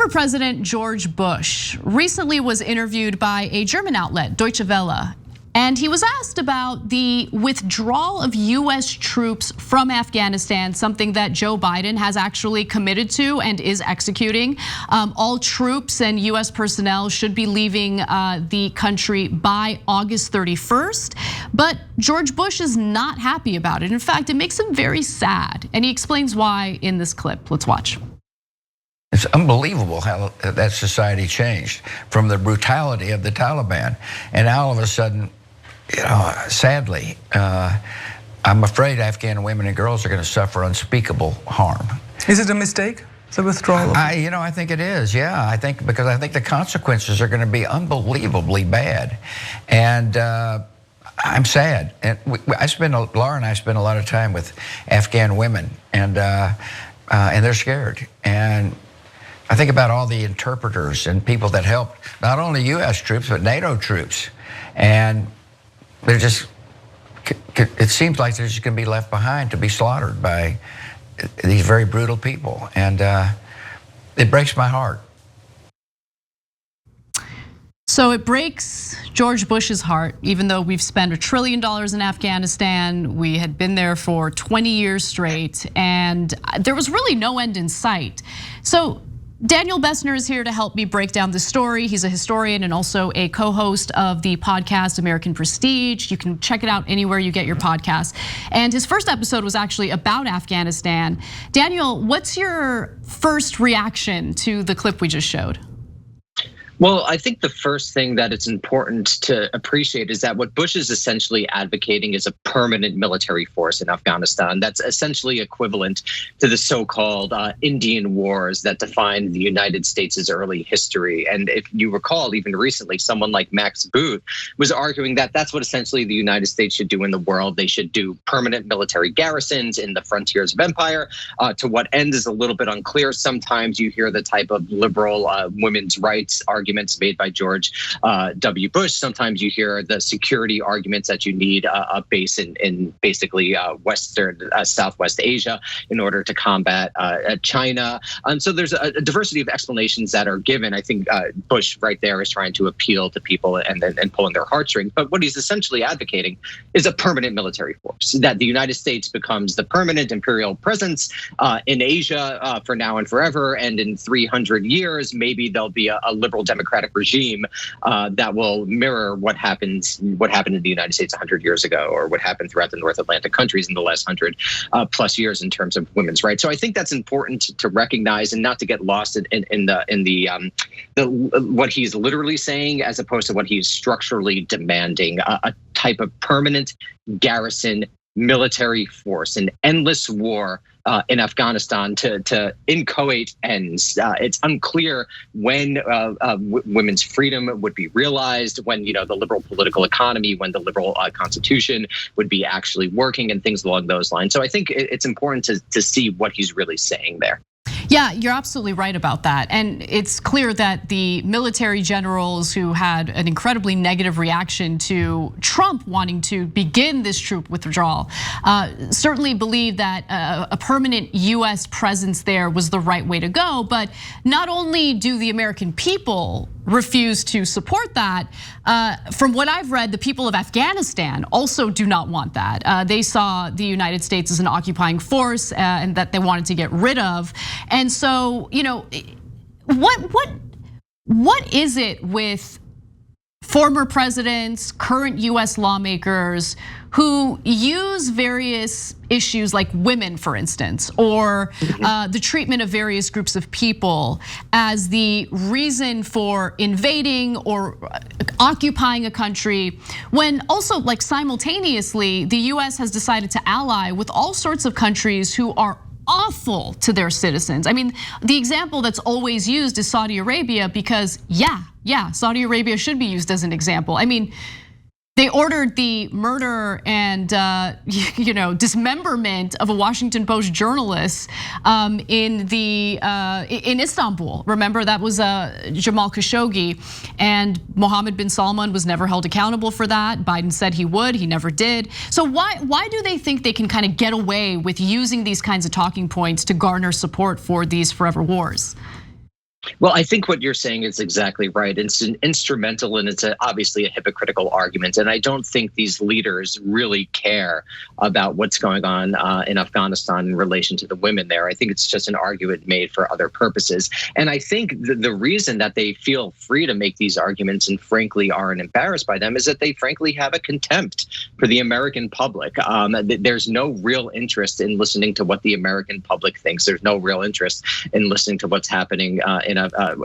Former President George Bush recently was interviewed by a German outlet, Deutsche Welle, and he was asked about the withdrawal of US troops from Afghanistan, something that Joe Biden has actually committed to and is executing. All troops and US personnel should be leaving the country by August 31st. But George Bush is not happy about it. In fact, it makes him very sad. And he explains why in this clip. Let's watch. It's unbelievable how that society changed from the brutality of the Taliban. And now all of a sudden, sadly, I'm afraid Afghan women and girls are going to suffer unspeakable harm. Is it a mistake, the withdrawal? I think it is. Yeah, because I think the consequences are going to be unbelievably bad, and I'm sad. And Laura and I spend a lot of time with Afghan women, and they're scared. And I think about all the interpreters and people that helped not only U.S. troops but NATO troops, and they're just. It seems like they're just going to be left behind to be slaughtered by these very brutal people, and it breaks my heart. So it breaks George Bush's heart, even though we've spent $1 trillion in Afghanistan. We had been there for 20 years straight, and there was really no end in sight. So Daniel Bessner is here to help me break down the story. He's a historian and also a co-host of the podcast American Prestige. You can check it out anywhere you get your podcasts. And his first episode was actually about Afghanistan. Daniel, what's your first reaction to the clip we just showed? Well, I think the first thing that it's important to appreciate is that what Bush is essentially advocating is a permanent military force in Afghanistan that's essentially equivalent to the so-called Indian Wars that defined the United States' early history. And if you recall, even recently, someone like Max Booth was arguing that that's what essentially the United States should do in the world. They should do permanent military garrisons in the frontiers of empire. To what end is a little bit unclear. Sometimes you hear the type of liberal women's rights arguments made by George W. Bush. Sometimes you hear the security arguments that you need a base in basically Southwest Asia in order to combat China. And so there's a diversity of explanations that are given. I think Bush right there is trying to appeal to people and pulling their heartstrings. But what he's essentially advocating is a permanent military force, that the United States becomes the permanent imperial presence in Asia for now and forever. And in 300 years, maybe there'll be a liberal democratic regime that will mirror what happened in the United States 100 years ago, or what happened throughout the North Atlantic countries in the last 100 plus years in terms of women's rights. So I think that's important to recognize and not to get lost in the what he's literally saying as opposed to what he's structurally demanding, a type of permanent garrison military force, an endless war in Afghanistan to inchoate ends. It's unclear when women's freedom would be realized, when the liberal political economy, when the liberal constitution would be actually working, and things along those lines. So I think it's important to see what he's really saying there. Yeah, you're absolutely right about that. And it's clear that the military generals who had an incredibly negative reaction to Trump wanting to begin this troop withdrawal certainly believe that a permanent US presence there was the right way to go. But not only do the American people refuse to support that, from what I've read, the people of Afghanistan also do not want that. They saw the United States as an occupying force and that they wanted to get rid of. And so, what is it with former presidents, current US lawmakers who use various issues like women, for instance, or the treatment of various groups of people as the reason for invading or occupying a country, when also like simultaneously the US has decided to ally with all sorts of countries who are awful to their citizens. I mean, the example that's always used is Saudi Arabia because yeah, Saudi Arabia should be used as an example. I mean, they ordered the murder and dismemberment of a Washington Post journalist in Istanbul. Remember, that was Jamal Khashoggi, and Mohammed bin Salman was never held accountable for that. Biden said he would, he never did. So why do they think they can kind of get away with using these kinds of talking points to garner support for these forever wars? Well, I think what you're saying is exactly right. It's an instrumental and it's obviously a hypocritical argument. And I don't think these leaders really care about what's going on in Afghanistan in relation to the women there. I think it's just an argument made for other purposes. And I think the reason that they feel free to make these arguments and frankly aren't embarrassed by them is that they frankly have a contempt for the American public. There's no real interest in listening to what the American public thinks. There's no real interest in listening to what's happening in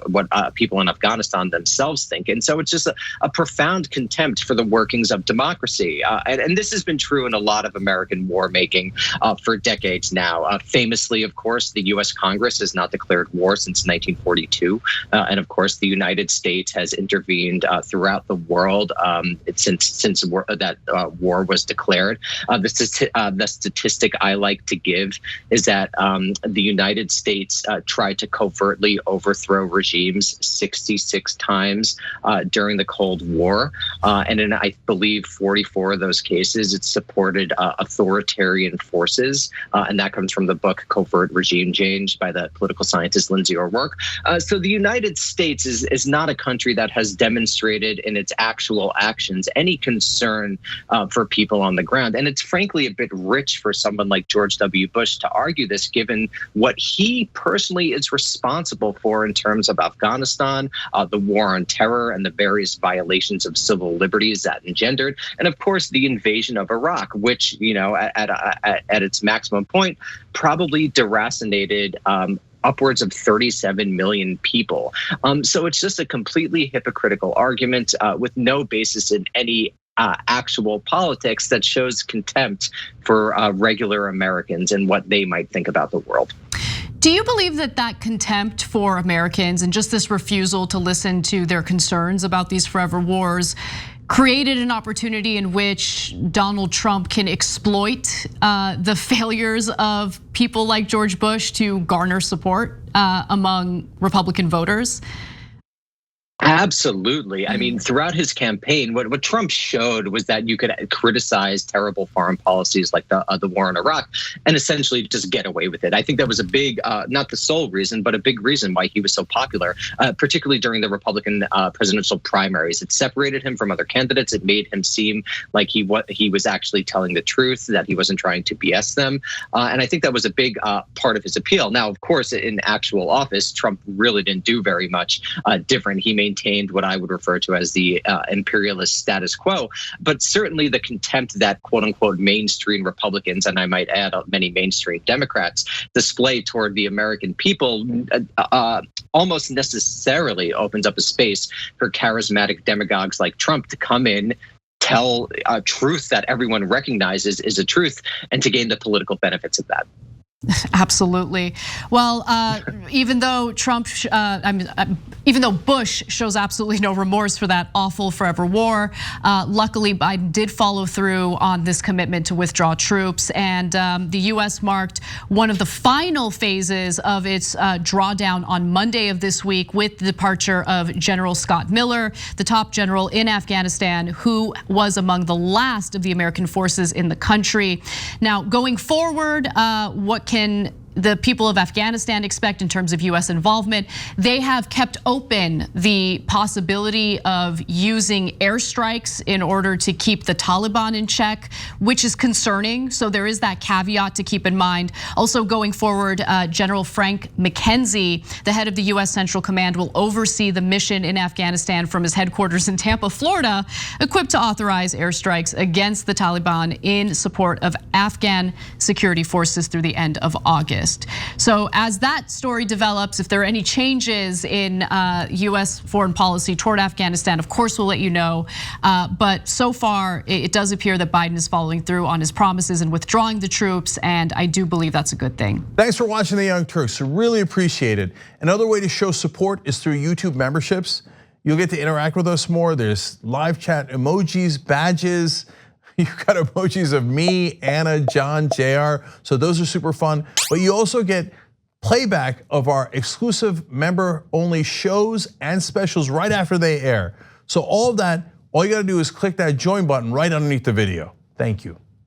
what people in Afghanistan themselves think. And so it's just a profound contempt for the workings of democracy. And this has been true in a lot of American war making for decades now. Famously, of course, the U.S. Congress has not declared war since 1942. And of course, the United States has intervened throughout the world since that war was declared. The statistic I like to give is that the United States tried to covertly overthrow regimes 66 times during the Cold War. And in, I believe, 44 of those cases, it supported authoritarian forces. And that comes from the book Covert Regime Change by the political scientist Lindsay O'Rourke. So the United States is not a country that has demonstrated in its actual actions any concern for people on the ground. And it's frankly a bit rich for someone like George W. Bush to argue this, given what he personally is responsible for in terms of Afghanistan, the war on terror, and the various violations of civil liberties that engendered, and of course the invasion of Iraq, which at its maximum point probably deracinated upwards of 37 million people. So it's just a completely hypocritical argument with no basis in any actual politics that shows contempt for regular Americans and what they might think about the world. Do you believe that contempt for Americans and just this refusal to listen to their concerns about these forever wars created an opportunity in which Donald Trump can exploit the failures of people like George Bush to garner support among Republican voters? Absolutely. I mean, throughout his campaign, what Trump showed was that you could criticize terrible foreign policies like the war in Iraq and essentially just get away with it. I think that was a big, not the sole reason, but a big reason why he was so popular, particularly during the Republican presidential primaries. It separated him from other candidates. It made him seem like he was actually telling the truth, that he wasn't trying to BS them. And I think that was a big part of his appeal. Now, of course, in actual office, Trump really didn't do very much different. He maintained what I would refer to as the imperialist status quo, but certainly the contempt that quote unquote mainstream Republicans, and I might add many mainstream Democrats, display toward the American people almost necessarily opens up a space for charismatic demagogues like Trump to come in, tell a truth that everyone recognizes is a truth, and to gain the political benefits of that. Absolutely. Well, even though even though Bush shows absolutely no remorse for that awful forever war, luckily Biden did follow through on this commitment to withdraw troops, and the U.S. marked one of the final phases of its drawdown on Monday of this week with the departure of General Scott Miller, the top general in Afghanistan, who was among the last of the American forces in the country. Now, going forward, what can the people of Afghanistan expect in terms of US involvement? They have kept open the possibility of using airstrikes in order to keep the Taliban in check, which is concerning. So there is that caveat to keep in mind. Also going forward, General Frank McKenzie, the head of the US Central Command, will oversee the mission in Afghanistan from his headquarters in Tampa, Florida, equipped to authorize airstrikes against the Taliban in support of Afghan security forces through the end of August. So as that story develops, if there are any changes in US foreign policy toward Afghanistan, of course we'll let you know. But so far, it does appear that Biden is following through on his promises and withdrawing the troops, and I do believe that's a good thing. Thanks for watching The Young Turks, really appreciate it. Another way to show support is through YouTube memberships. You'll get to interact with us more. There's live chat emojis, badges. You've got emojis of me, Anna, John, JR. So those are super fun. But you also get playback of our exclusive member-only shows and specials right after they air. So all of that, all you gotta do is click that join button right underneath the video. Thank you.